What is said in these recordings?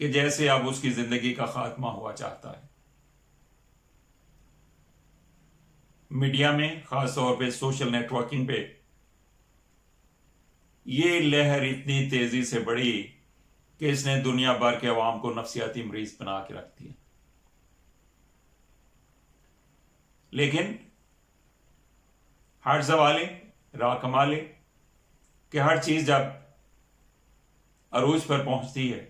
کہ جیسے اب اس کی زندگی کا خاتمہ ہوا چاہتا ہے۔ میڈیا میں، خاص طور پہ سوشل نیٹ ورکنگ پہ، یہ لہر اتنی تیزی سے بڑھی کہ اس نے دنیا بھر کے عوام کو نفسیاتی مریض بنا کے رکھ دیا۔ لیکن ہر زوالے راہ کمالے کہ ہر چیز جب عروج پر پہنچتی ہے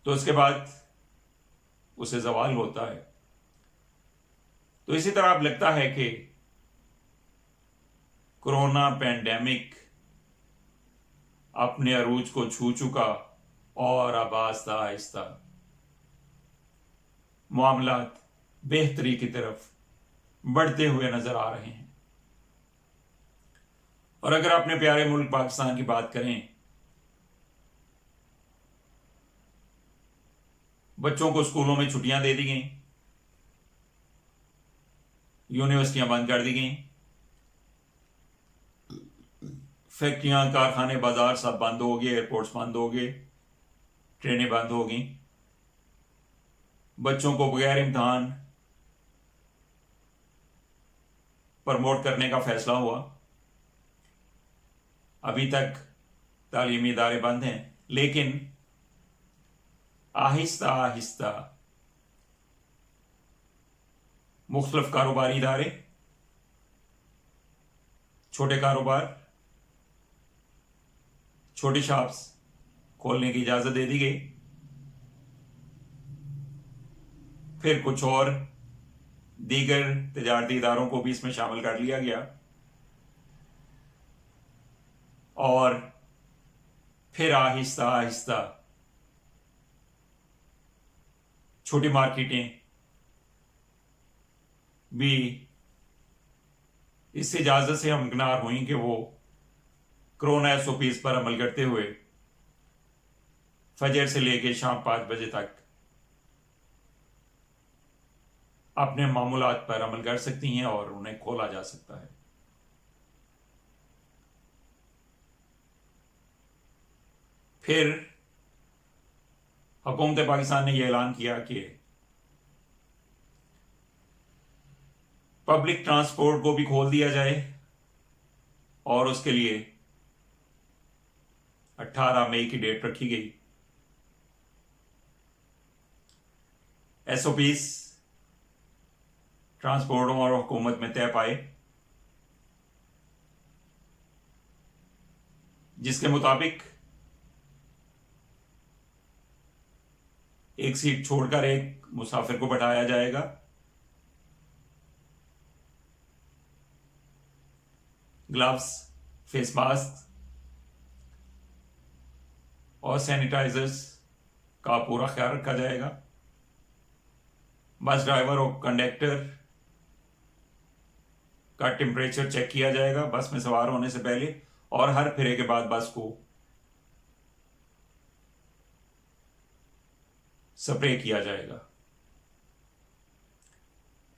تو اس کے بعد اسے زوال ہوتا ہے۔ تو اسی طرح اب لگتا ہے کہ کورونا پینڈیمک اپنے عروج کو چھو چکا اور اب آہستہ آہستہ معاملات بہتری کی طرف بڑھتے ہوئے نظر آ رہے ہیں۔ اور اگر اپنے پیارے ملک پاکستان کی بات کریں، بچوں کو اسکولوں میں چھٹیاں دے دی گئیں، یونیورسٹیاں بند کر دی گئیں، فیکٹریاں، کارخانے، بازار سب بند ہو گئے، ایئرپورٹس بند ہو گئے، ٹرینیں بند ہو گئیں، بچوں کو بغیر امتحان پروموٹ کرنے کا فیصلہ ہوا۔ ابھی تک تعلیمی ادارے بند ہیں، لیکن آہستہ آہستہ مختلف کاروباری ادارے، چھوٹے کاروبار، چھوٹی شاپس کھولنے کی اجازت دے دی گئی۔ پھر کچھ اور دیگر تجارتی اداروں کو بھی اس میں شامل کر لیا گیا، اور پھر آہستہ آہستہ چھوٹی مارکیٹیں بھی اس اجازت سے ہمکنار ہوئیں کہ وہ کورونا SOPs پر عمل کرتے ہوئے فجر سے لے کے شام 5 بجے تک اپنے معمولات پر عمل کر سکتی ہیں اور انہیں کھولا جا سکتا ہے۔ پھر حکومت پاکستان نے یہ اعلان کیا کہ پبلک ٹرانسپورٹ کو بھی کھول دیا جائے، اور اس کے لیے 18 مئی کی ڈیٹ رکھی گئی۔ SOPs ٹرانسپورٹوں اور حکومت میں طے پائے، جس کے مطابق ایک سیٹ چھوڑ کر ایک مسافر کو بٹھایا جائے گا، گلوز، فیس ماسک اور سینیٹائزرز کا پورا خیال رکھا جائے گا۔ بس ڈرائیور اور کنڈکٹر کا ٹیمپریچر چیک کیا جائے گا بس میں سوار ہونے سے پہلے، اور ہر پھرے کے بعد بس کو سپرے کیا جائے گا۔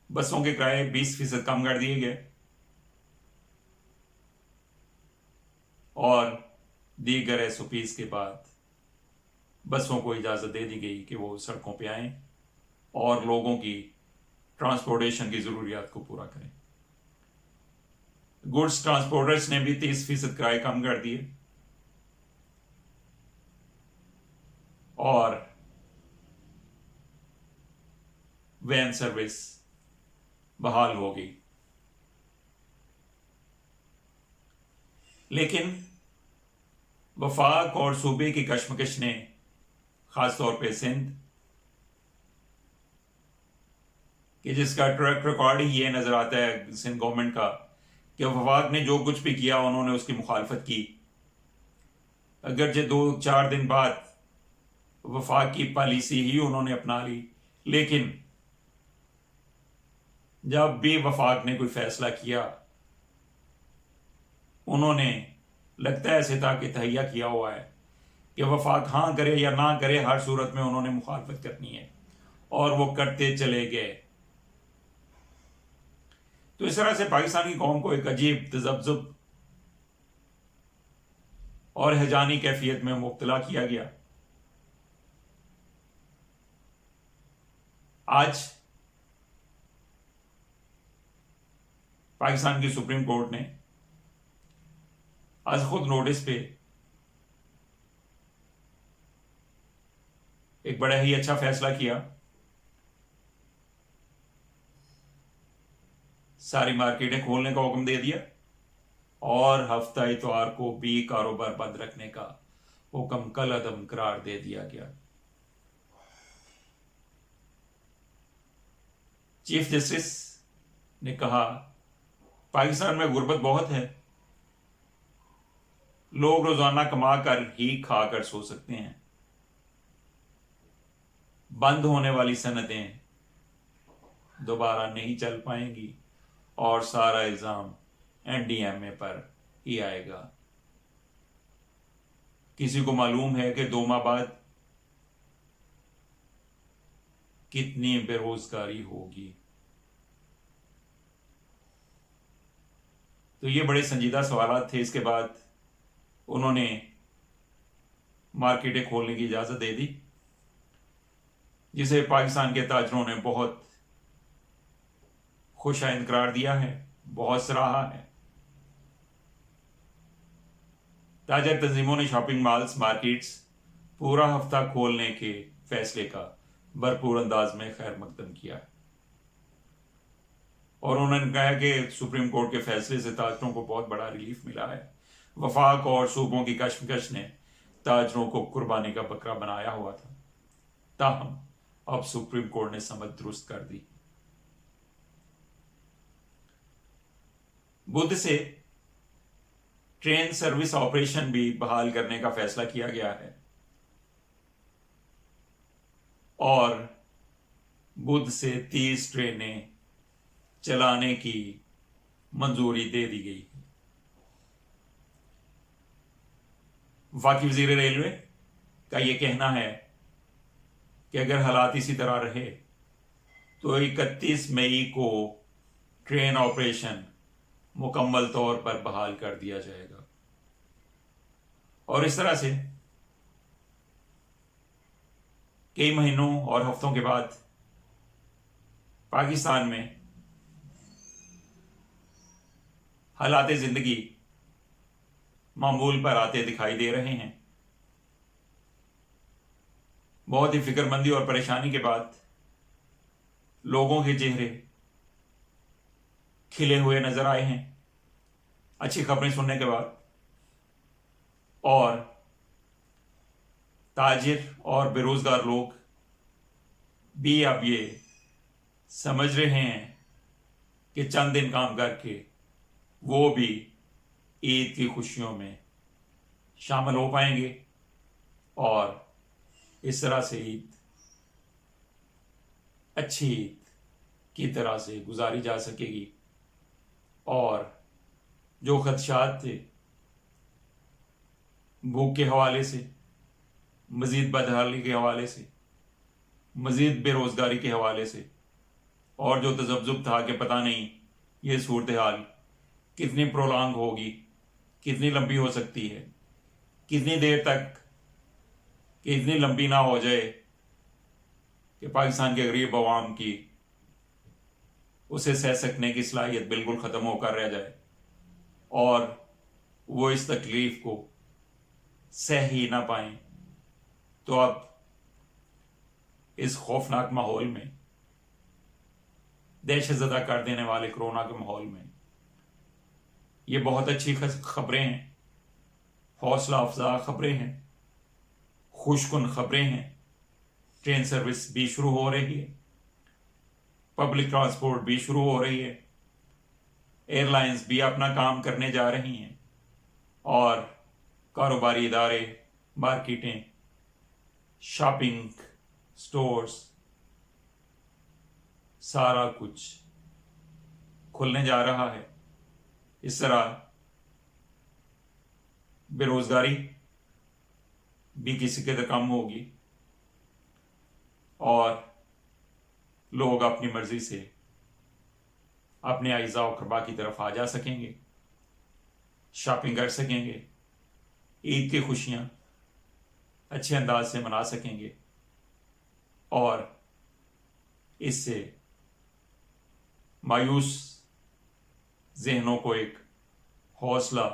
بسوں کے کرائے 20% کم کر دیے گئے، اور دیگر SOPs کے بعد بسوں کو اجازت دے دی گئی کہ وہ سڑکوں پہ آئیں اور لوگوں کی ٹرانسپورٹیشن کی ضروریات کو پورا کریں۔ گڈز ٹرانسپورٹرز نے بھی 30% کرائے کم کر دیے، اور وین سروس بحال ہو گئی۔ لیکن وفاق اور صوبے کی کشمکش نے، خاص طور پہ سندھ، کہ جس کا ٹریک ریکارڈ ہی یہ نظر آتا ہے سندھ گورنمنٹ کا کہ وفاق نے جو کچھ بھی کیا انہوں نے اس کی مخالفت کی، اگرچہ 2-4 دن بعد وفاق کی پالیسی ہی انہوں نے اپنا لی، لیکن جب بھی وفاق نے کوئی فیصلہ کیا انہوں نے، لگتا ہے ایسے تھا کہ تہیہ کیا ہوا ہے کہ وفاق ہاں کرے یا نہ کرے، ہر صورت میں انہوں نے مخالفت کرنی ہے، اور وہ کرتے چلے گئے۔ تو اس طرح سے پاکستان کی قوم کو ایک عجیب تذبذب اور ہیجانی کیفیت میں مبتلا کیا گیا، آج پاکستان کی سپریم کورٹ نے از خود نوٹس پہ ایک بڑا ہی اچھا فیصلہ کیا. ساری مارکیٹیں کھولنے کا حکم دے دیا اور ہفتہ اتوار کو بھی کاروبار بند رکھنے کا حکم کالعدم قرار دے دیا گیا. چیف جسٹس نے کہا پاکستان میں غربت بہت ہے، لوگ روزانہ کما کر ہی کھا کر سو سکتے ہیں، بند ہونے والی صنعتیں دوبارہ نہیں چل پائیں گی اور سارا الزام NDMA پر ہی آئے گا. کسی کو معلوم ہے کہ 2 ماہ بعد کتنی بے روزگاری ہوگی؟ تو یہ بڑے سنجیدہ سوالات تھے. اس کے بعد انہوں نے مارکیٹیں کھولنے کی اجازت دے دی، جسے پاکستان کے تاجروں نے بہت خوش آئند قرار دیا ہے، بہت سراہا ہے. تاجر تنظیموں نے شاپنگ مالز، مارکیٹس پورا ہفتہ کھولنے کے فیصلے کا بھرپور انداز میں خیر مقدم کیا، اور انہوں نے کہا کہ سپریم کورٹ کے فیصلے سے تاجروں کو بہت بڑا ریلیف ملا ہے. وفاق اور صوبوں کی کشمکش نے تاجروں کو قربانی کا بکرا بنایا ہوا تھا، تاہم اب سپریم کورٹ نے سمت درست کر دی. بدھ سے ٹرین سروس آپریشن بھی بحال کرنے کا فیصلہ کیا گیا ہے اور بدھ سے 30 ٹرینیں چلانے کی منظوری دے دی گئی. وفاقی وزیر ریلوے کا یہ کہنا ہے کہ اگر حالات اسی طرح رہے تو 31 مئی کو ٹرین آپریشن مکمل طور پر بحال کر دیا جائے گا، اور اس طرح سے کئی مہینوں اور ہفتوں کے بعد پاکستان میں حالات زندگی معمول پر آتے دکھائی دے رہے ہیں. بہت ہی فکر مندی اور پریشانی کے بعد لوگوں کے چہرے کھلے ہوئے نظر آئے ہیں اچھی خبریں سننے کے بعد، اور تاجر اور بے روزگار لوگ بھی اب یہ سمجھ رہے ہیں کہ چند دن کام کر کے وہ بھی عید کی خوشیوں میں شامل ہو پائیں گے، اور اس طرح سے عید اچھی عید کی طرح سے گزاری جا سکے گی. اور جو خدشات تھے بھوک کے حوالے سے، مزید بدحالی کے حوالے سے، مزید بے روزگاری کے حوالے سے، اور جو تذبذب تھا کہ پتہ نہیں یہ صورتحال کتنی پرولانگ ہوگی، کتنی لمبی ہو سکتی ہے، کتنی دیر تک کہ اتنی لمبی نہ ہو جائے کہ پاکستان کے غریب عوام کی اسے سہ سکنے کی صلاحیت بالکل ختم ہو کر رہ جائے اور وہ اس تکلیف کو سہ ہی نہ پائیں. تو اب اس خوفناک ماحول میں، دہشت زدہ کر دینے والے کرونا کے ماحول میں، یہ بہت اچھی خبریں ہیں، حوصلہ افزا خبریں ہیں، خوش کن خبریں ہیں. ٹرین سروس بھی شروع ہو رہی ہے، پبلک ٹرانسپورٹ بھی شروع ہو رہی ہے، ایئر لائنز بھی اپنا کام کرنے جا رہی ہیں، اور کاروباری ادارے، مارکیٹیں، شاپنگ سٹورز، سارا کچھ کھلنے جا رہا ہے. اس طرح بے روزگاری بھی کسی قدر کم ہوگی اور لوگ اپنی مرضی سے اپنے اعزاء و اقربا کی طرف آ جا سکیں گے، شاپنگ کر سکیں گے، عید کی خوشیاں اچھے انداز سے منا سکیں گے، اور اس سے مایوس ذہنوں کو ایک حوصلہ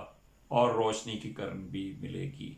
اور روشنی کی کرن بھی ملے گی.